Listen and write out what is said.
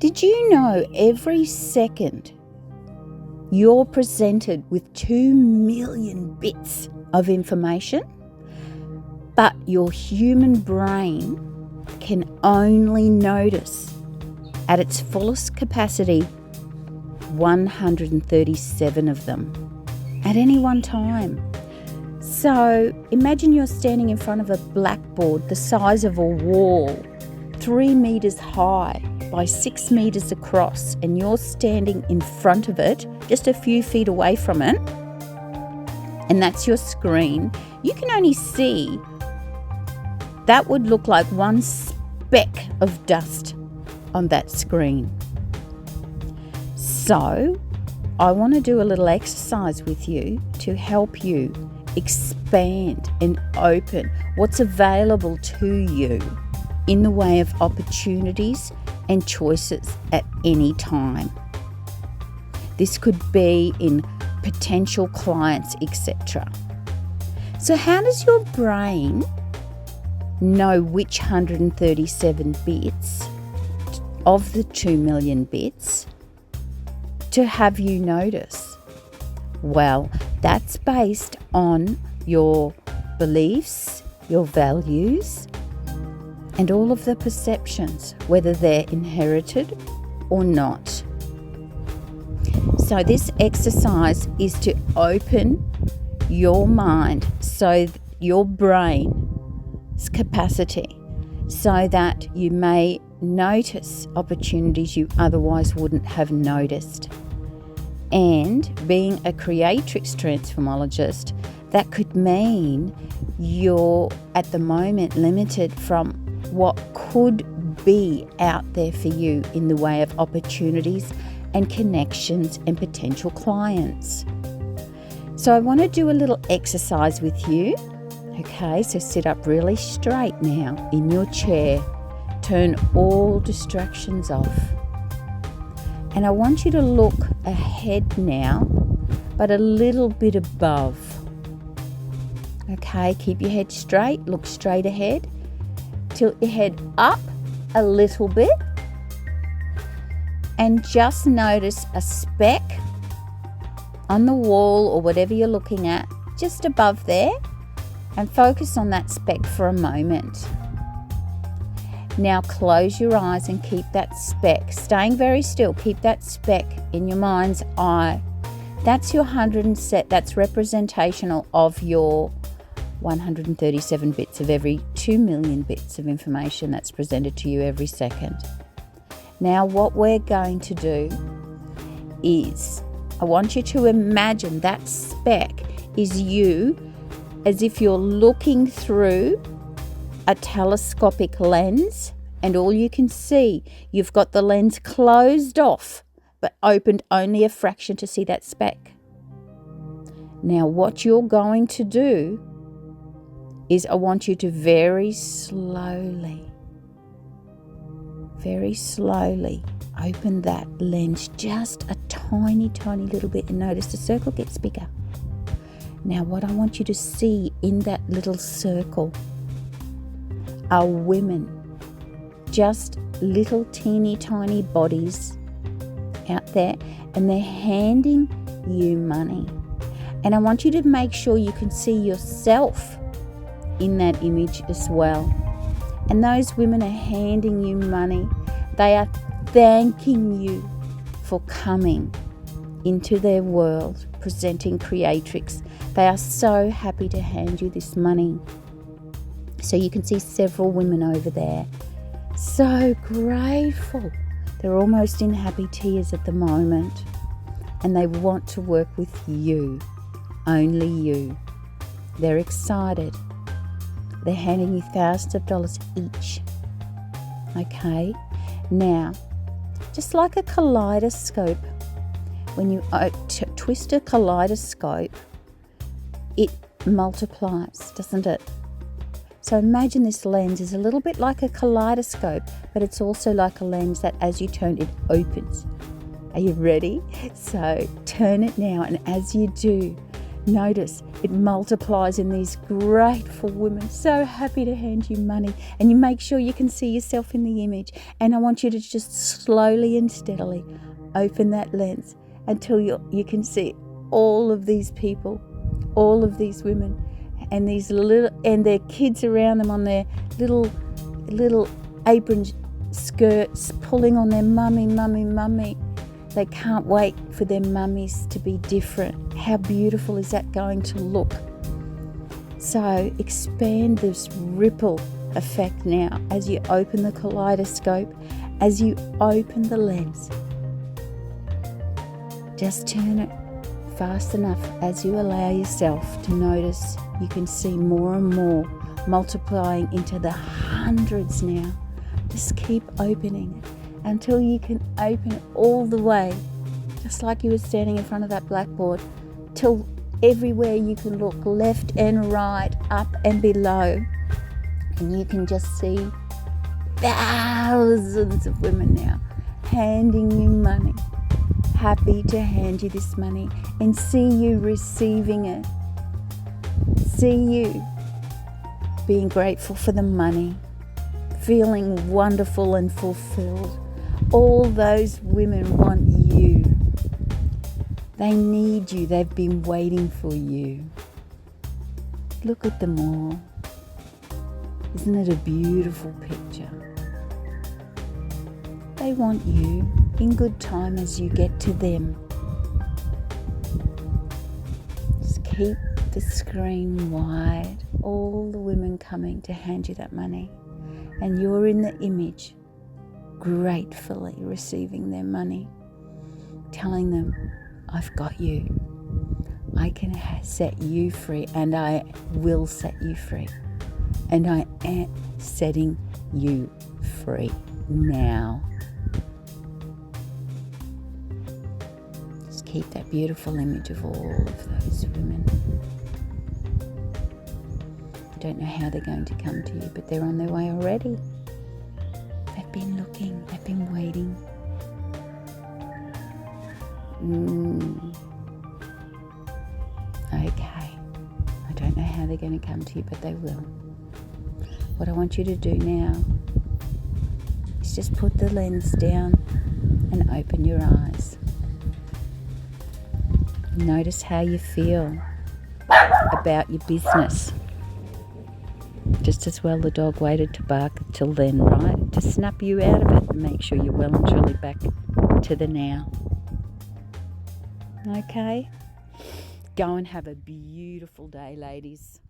Did you know every second you're presented with 2 million bits of information, but your human brain can only notice at its fullest capacity 137 of them at any one time? So imagine you're standing in front of a blackboard the size of a wall, 3 meters high by 6 meters across, and you're standing in front of it, just a few feet away from it, and that's your screen. You can only see, that would look like one speck of dust on that screen. So I want to do a little exercise with you to help you expand and open what's available to you in the way of opportunities and choices at any time. This could be in potential clients, etc. So how does your brain know which 137 bits of the 2 million bits to have you notice? Well, that's based on your beliefs, your values, and all of the perceptions, whether they're inherited or not. So this exercise is to open your mind, so your brain's capacity, so that you may notice opportunities you otherwise wouldn't have noticed. And being a Creatrix Transformologist, that could mean you're at the moment limited from what could be out there for you in the way of opportunities and connections and potential clients. So I want to do a little exercise with you. Okay, so sit up really straight now in your chair. Turn all distractions off. And I want you to look ahead now, but a little bit above. Okay, keep your head straight, look straight ahead. Tilt your head up a little bit and just notice a speck on the wall or whatever you're looking at, just above there, and focus on that speck for a moment. Now close your eyes and keep that speck, staying very still, keep that speck in your mind's eye. That's your 100 that's representational of your 137 bits of every 2 million bits of information that's presented to you every second. Now what we're going to do is, I want you to imagine that speck is you, as if you're looking through a telescopic lens, and all you can see, you've got the lens closed off but opened only a fraction to see that speck. Now what you're going to do is, I want you to very slowly open that lens just a tiny little bit, and notice the circle gets bigger. Now what I want you to see in that little circle are women, just little teeny tiny bodies out there, and they're handing you money. And I want you to make sure you can see yourself in that image as well. And those women are handing you money. They are thanking you for coming into their world, presenting Creatrix. They are so happy to hand you this money. So you can see several women over there, so grateful. They're almost in happy tears at the moment, and they want to work with you, only you. They're excited. They're handing you thousands of dollars each. Okay, now, just like a kaleidoscope, when you twist a kaleidoscope, it multiplies, doesn't it? So imagine this lens is a little bit like a kaleidoscope, but it's also like a lens that as you turn it opens. Are you ready? So turn it now, and as you do, Notice it multiplies in these grateful women, so happy to hand you money. And you make sure you can see yourself in the image. And I want you to just slowly and steadily open that lens until you can see all of these people, all of these women, and these little, and their kids around them on their little apron skirts, pulling on their mummy, mummy, mummy. They can't wait for their mummies to be different. How beautiful is that going to look? So expand this ripple effect now as you open the kaleidoscope, as you open the lens. Just turn it fast enough as you allow yourself to notice. You can see more and more multiplying into the hundreds now. Just keep opening it until you can open it all the way, just like you were standing in front of that blackboard, till everywhere you can look, left and right, up and below, and you can just see thousands of women now handing you money, happy to hand you this money, and see you receiving it, see you being grateful for the money, feeling wonderful and fulfilled. All those women want you. They need you. They've been waiting for you. Look at them all. Isn't it a beautiful picture? They want you in good time as you get to them. Just keep the screen wide. All the women coming to hand you that money. And you're in the image, gratefully receiving their money, telling them, I've got you. I can set you free, and I will set you free. And I am setting you free now. Just keep that beautiful image of all of those women. I don't know how they're going to come to you, but they're on their way already. They've been looking, they've been waiting. Okay. I don't know how they're going to come to you, but they will. What I want you to do now is just put the lens down and open your eyes. Notice how you feel about your business. Just as well the dog waited to bark till then, right? To snap you out of it and make sure you're well and truly back to the now. Okay? Go and have a beautiful day, ladies.